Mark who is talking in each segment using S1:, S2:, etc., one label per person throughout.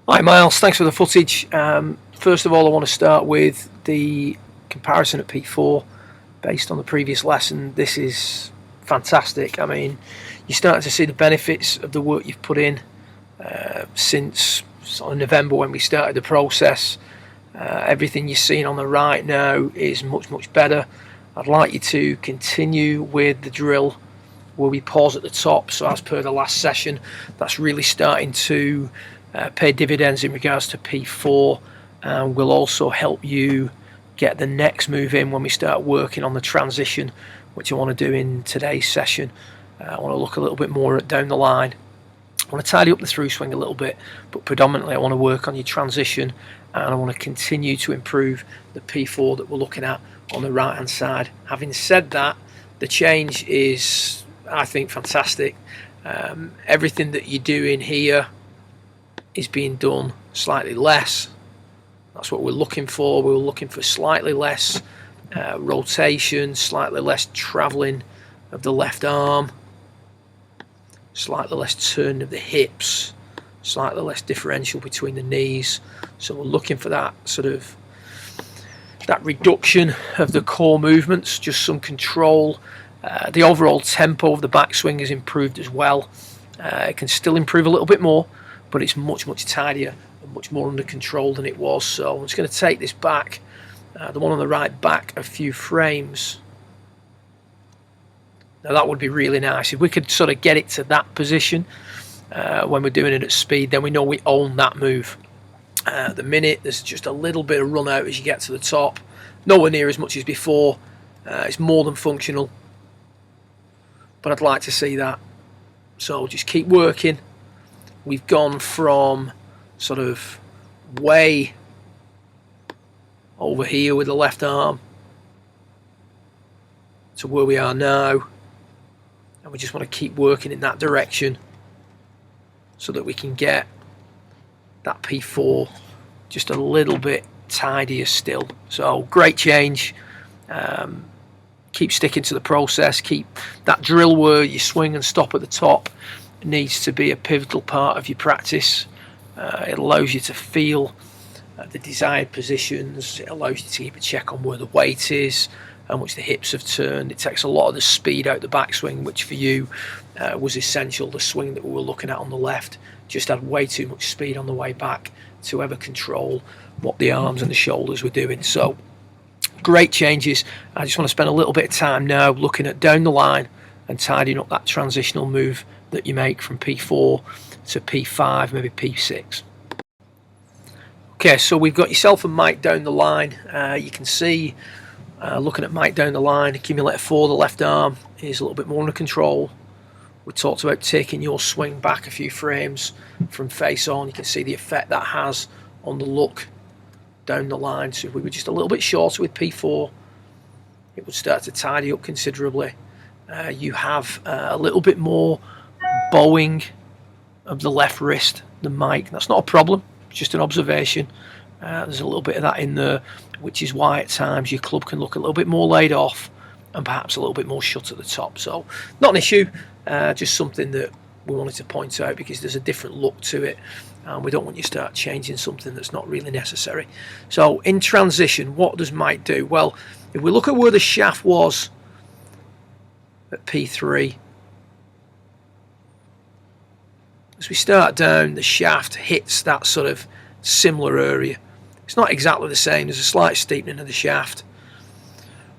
S1: Hi Miles, thanks for the footage. First of all, I want to start with the comparison at P4 based on the previous lesson. This is fantastic. I mean, you're starting to see the benefits of the work you've put in since sort of November when we started the process. Everything you're seeing on the right now is much better. I'd like you to continue with the drill where we pause at the top. So as per the last session, that's really starting to pay dividends in regards to P4, and will also help you get the next move in when we start working on the transition, which I want to do in today's session. I want to look a little bit more at down the line. I want to tidy up the through swing a little bit, but predominantly I want to work on your transition, and I want to continue to improve the P4 that we're looking at on the right hand side. Having said that, the change is, I think, fantastic. Everything that you do in here is being done slightly less. That's what we're looking for. We're looking for slightly less rotation, slightly less travelling of the left arm, slightly less turn of the hips, slightly less differential between the knees. So we're looking for that sort of that reduction of the core movements, just some control. The overall tempo of the backswing has improved as well. It can still improve a little bit more, but it's much tidier and much more under control than it was. So I'm just going to take this back, the one on the right, back a few frames. Now that would be really nice if we could sort of get it to that position when we're doing it at speed. Then we know we own that move. At the minute, there's just a little bit of run out as you get to the top, nowhere near as much as before. It's more than functional, but I'd like to see that. So just keep working. We've gone from sort of way over here with the left arm to where we are now, and we just want to keep working in that direction so that we can get that P4 just a little bit tidier still. So great change. Keep sticking to the process. Keep that drill where you swing and stop at the top. Needs to be a pivotal part of your practice. It allows you to feel the desired positions. It allows you to keep a check on where the weight is, how much the hips have turned. It takes a lot of the speed out the backswing, which for you was essential. The swing that we were looking at on the left just had way too much speed on the way back to ever control what the arms and the shoulders were doing. So great changes. I just want to spend a little bit of time now looking at down the line and tidying up that transitional move that you make from P4 to P5, maybe P6. Okay, so we've got yourself and Mike down the line. You can see, looking at Mike down the line, accumulator 4, the left arm is a little bit more under control. We talked about taking your swing back a few frames from face on. You can see the effect that has on the look down the line. So if we were just a little bit shorter with P4, it would start to tidy up considerably. You have a little bit more bowing of the left wrist than Mike. That's not a problem, it's just an observation. There's a little bit of that in there, which is why at times your club can look a little bit more laid off and perhaps a little bit more shut at the top. So not an issue, just something that we wanted to point out because there's a different look to it, and we don't want you to start changing something that's not really necessary. So in transition, what does Mike do? Well, if we look at where the shaft was at P3, as we start down, the shaft hits that sort of similar area. It's not exactly the same, there's a slight steepening of the shaft,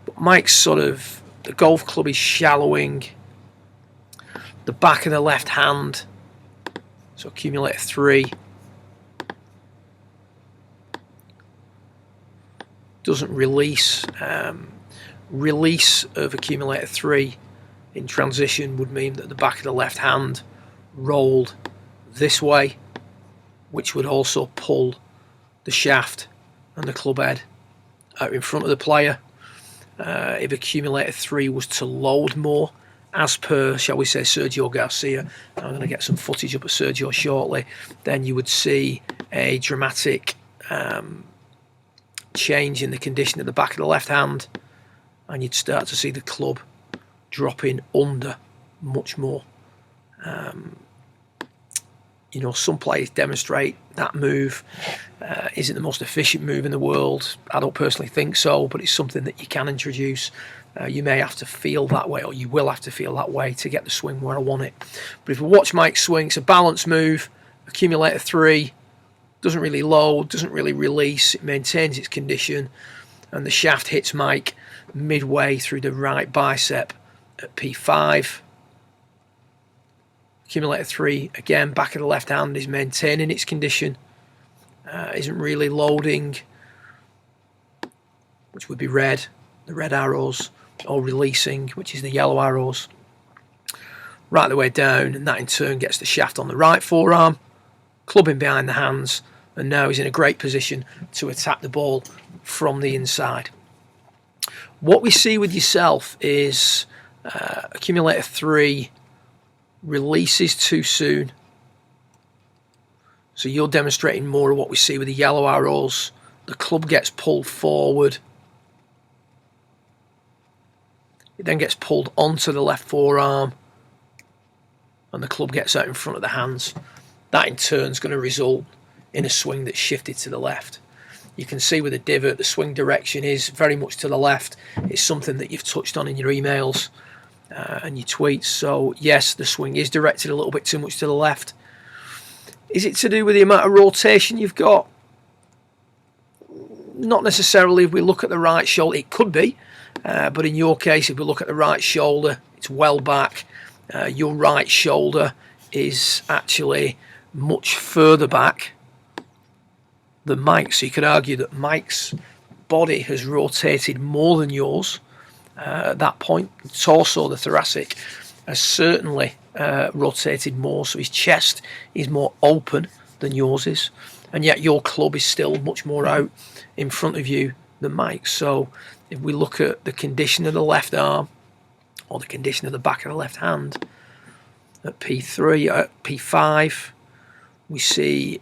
S1: but Mike's sort of, the golf club is shallowing the back of the left hand, so accumulator 3 doesn't release. Release of accumulator 3 in transition would mean that the back of the left hand rolled this way, which would also pull the shaft and the club head out in front of the player. If accumulator 3 was to load more, as per, shall we say, Sergio Garcia, I'm going to get some footage up of Sergio shortly, then you would see a dramatic change in the condition of the back of the left hand, and you'd start to see the club dropping under much more. You know, some players demonstrate that move isn't the most efficient move in the world. I don't personally think so, but it's something that you can introduce. You may have to feel that way, or you will have to feel that way to get the swing where I want it. But if we watch Mike swing, it's a balance move, accumulator 3, doesn't really load, doesn't really release, it maintains its condition, and the shaft hits Mike midway through the right bicep at P5. Accumulator 3, again, back of the left hand is maintaining its condition, isn't really loading, which would be red, the red arrows, or releasing, which is the yellow arrows, right the way down, and that in turn gets the shaft on the right forearm, clubbing behind the hands, and now he's in a great position to attack the ball from the inside. What we see with yourself is accumulator 3 releases too soon. So you're demonstrating more of what we see with the yellow arrows. The club gets pulled forward. It then gets pulled onto the left forearm, and the club gets out in front of the hands. That in turn is going to result in a swing that's shifted to the left. You can see with the divot, the swing direction is very much to the left. It's something that you've touched on in your emails and your tweets. So yes, the swing is directed a little bit too much to the left. Is it to do with the amount of rotation you've got? Not necessarily. If we look at the right shoulder, it could be. But in your case, if we look at the right shoulder, it's well back. Your right shoulder is actually much further back than Mike's. So you could argue that Mike's body has rotated more than yours at that point. The torso, the thoracic, has certainly rotated more. So his chest is more open than yours is. And yet your club is still much more out in front of you than Mike's. So if we look at the condition of the left arm, or the condition of the back of the left hand, at P3, at P5, we see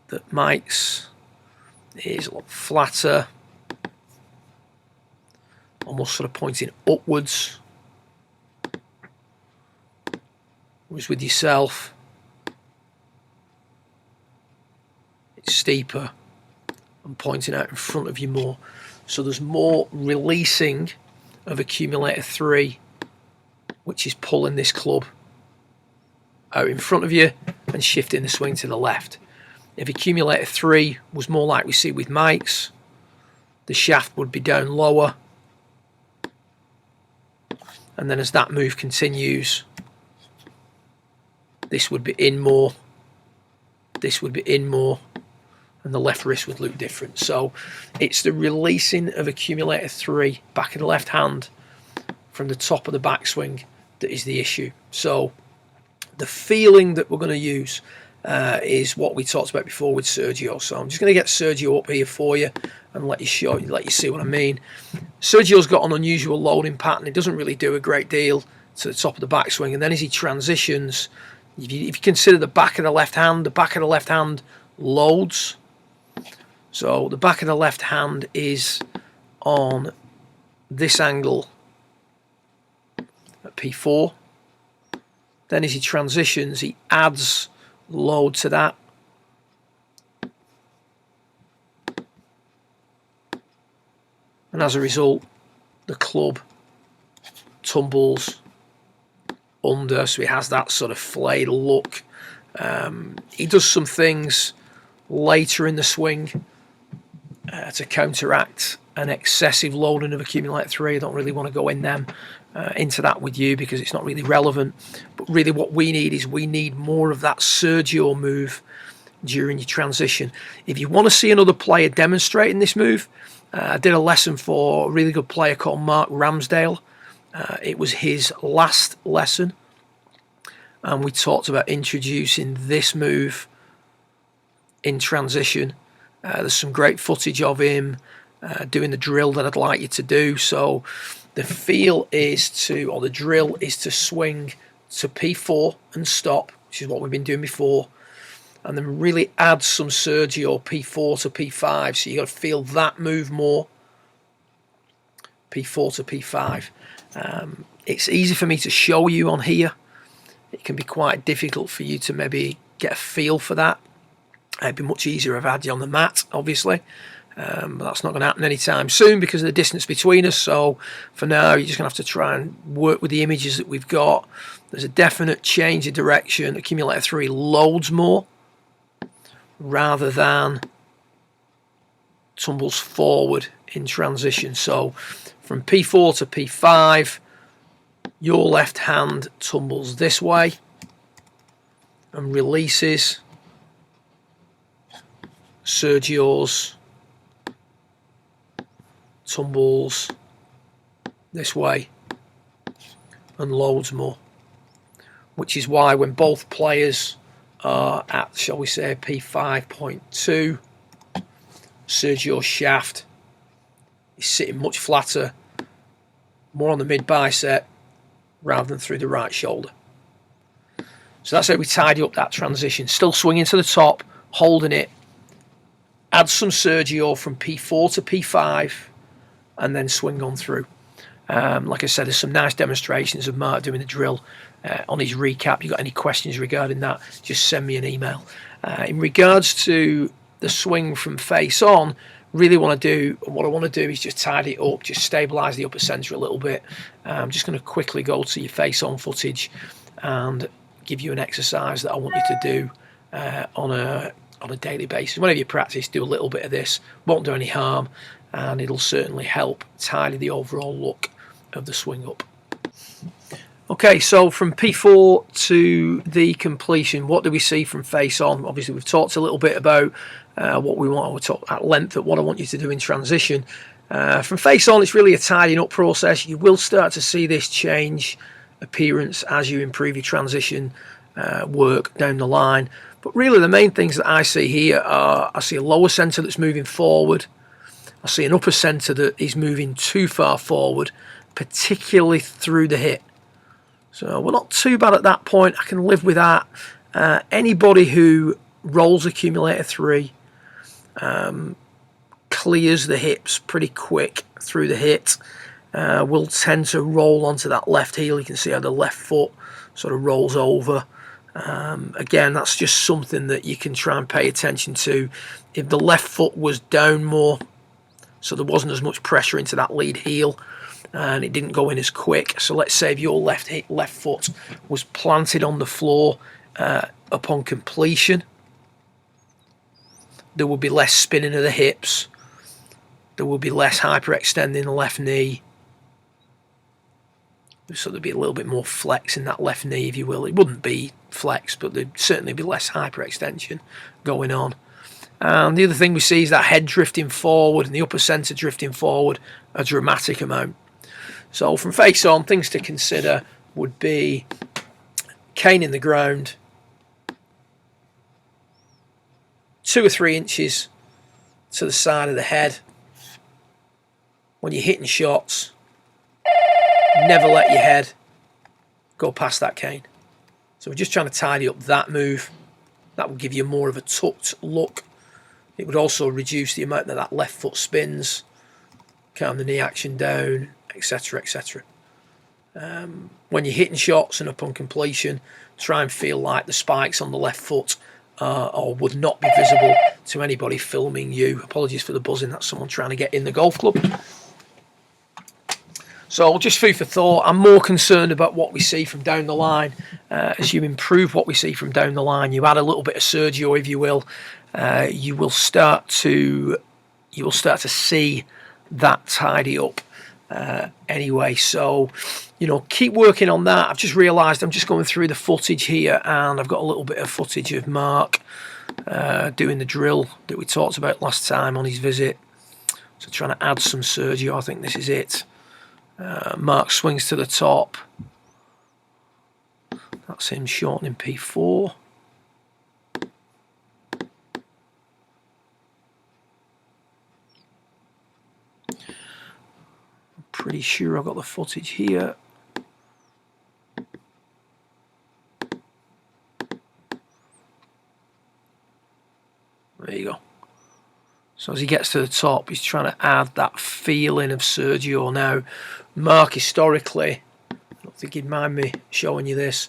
S1: that Mike's is a lot flatter, almost sort of pointing upwards. Whereas with yourself, it's steeper and pointing out in front of you more. So there's more releasing of accumulator 3, which is pulling this club out in front of you and shifting the swing to the left. If accumulator 3 was more like we see with Mike's, the shaft would be down lower, and then as that move continues, this would be in more, this would be in more, and the left wrist would look different. So it's the releasing of accumulator 3 back of the left hand from the top of the backswing that is the issue. So the feeling that we're going to use is what we talked about before with Sergio. So I'm just going to get Sergio up here for you and let you see what I mean. Sergio's got an unusual loading pattern. He doesn't really do a great deal to the top of the backswing, and then as he transitions, if you consider the back of the left hand loads. So the back of the left hand is on this angle at P4. Then as he transitions, he adds load to that. And as a result, the club tumbles under, so he has that sort of flayed look. He does some things later in the swing to counteract an excessive loading of accumulator 3. I don't really want to go into that with you because it's not really relevant. But really what we need is more of that Sergio move during your transition. If you want to see another player demonstrating this move, I did a lesson for a really good player called Mark Ramsdale. It was his last lesson, and we talked about introducing this move in transition. There's some great footage of him doing the drill that I'd like you to do. So the drill is to swing to P4 and stop, which is what we've been doing before, and then really add some Sergio P4 to P5. So you got to feel that move more. P4 to P5. It's easy for me to show you on here. It can be quite difficult for you to maybe get a feel for that. It'd be much easier if I had you on the mat, obviously. But that's not going to happen anytime soon because of the distance between us. So for now, you're just going to have to try and work with the images that we've got. There's a definite change of direction. Accumulator 3 loads more rather than tumbles forward in transition. So from P4 to P5, your left hand tumbles this way and releases. Sergio's tumbles this way and loads more, which is why when both players are at, shall we say, P5.2, Sergio's shaft is sitting much flatter, more on the mid bicep rather than through the right shoulder. So that's how we tidy up that transition. Still swinging to the top, holding it, add some Sergio from P4 to P5 and then swing on through. Like I said, there's some nice demonstrations of Mark doing the drill on his recap. If you've got any questions regarding that, just send me an email. In regards to the swing from face on, what I want to do is just tidy it up, just stabilise the upper centre a little bit. I'm just going to quickly go to your face on footage and give you an exercise that I want you to do on a daily basis. Whenever you practice, do a little bit of this. Won't do any harm, and it'll certainly help tidy the overall look of the swing up. Okay, so from P4 to the completion, what do we see from face on? Obviously, we've talked a little bit about what we want. We'll talk at length at what I want you to do in transition. From face on, it's really a tidying up process. You will start to see this change appearance as you improve your transition work down the line. But really, the main things that I see here are, I see a lower centre that's moving forward. I see an upper centre that is moving too far forward, particularly through the hip. So we're not too bad at that point. I can live with that. Anybody who rolls accumulator 3, clears the hips pretty quick through the hit, will tend to roll onto that left heel. You can see how the left foot sort of rolls over. Again, that's just something that you can try and pay attention to. If the left foot was down more, so there wasn't as much pressure into that lead heel, and it didn't go in as quick. So let's say if your left foot was planted on the floor upon completion, there would be less spinning of the hips. There would be less hyperextending the left knee. So there'd be a little bit more flex in that left knee, if you will. It wouldn't be flex, but there'd certainly be less hyperextension going on. And the other thing we see is that head drifting forward and the upper centre drifting forward a dramatic amount. So from face on, things to consider would be cane in the ground, 2 or 3 inches to the side of the head. When you're hitting shots, never let your head go past that cane. So we're just trying to tidy up that move. That will give you more of a tucked look. It would also reduce the amount that left foot spins, calm the knee action down, etc, etc. When you're hitting shots and upon completion, try and feel like the spikes on the left foot or would not be visible to anybody filming you. Apologies for the buzzing, that's someone trying to get in the golf club. So just food for thought. I'm more concerned about what we see from down the line. As you improve what we see from down the line, you add a little bit of Sergio, if you will, you will start to see that tidy up anyway. So, you know, keep working on that. I've just realised I'm just going through the footage here, and I've got a little bit of footage of Mark doing the drill that we talked about last time on his visit. So trying to add some Sergio. I think this is it. Mark swings to the top. That's him shortening P4. Pretty sure I've got the footage here. There you go. So as he gets to the top, he's trying to add that feeling of Sergio. Now, Mark historically, I don't think he'd mind me showing you this,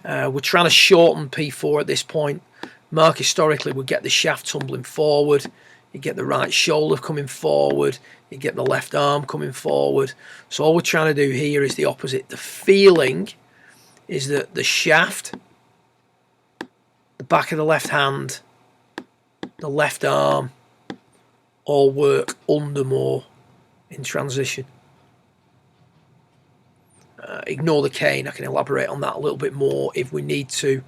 S1: we're trying to shorten P4 at this point. Mark historically would get the shaft tumbling forward, you get the right shoulder coming forward, you get the left arm coming forward. So all we're trying to do here is the opposite. The feeling is that the shaft, the back of the left hand, the left arm all work under more in transition. Ignore the cane. I can elaborate on that a little bit more if we need to,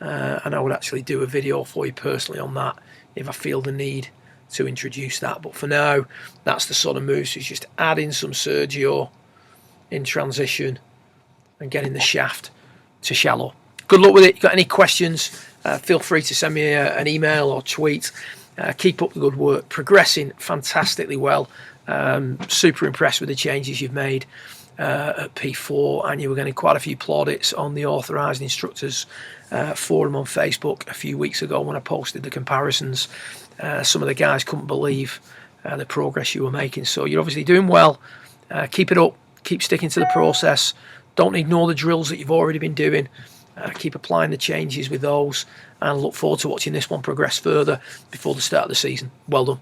S1: and I would actually do a video for you personally on that if I feel the need to introduce that. But for now, that's the sort of moves. So it's just adding some Sergio in transition and getting the shaft to shallow. Good luck with it. If you've got any questions, feel free to send me an email or tweet. Keep up the good work. Progressing fantastically well. Super impressed with the changes you've made at P4, and you were getting quite a few plaudits on the authorised instructors forum on Facebook a few weeks ago when I posted the comparisons. Some of the guys couldn't believe the progress you were making. So you're obviously doing well. Keep it up. Keep sticking to the process. Don't ignore the drills that you've already been doing. Keep applying the changes with those, and look forward to watching this one progress further before the start of the season. Well done.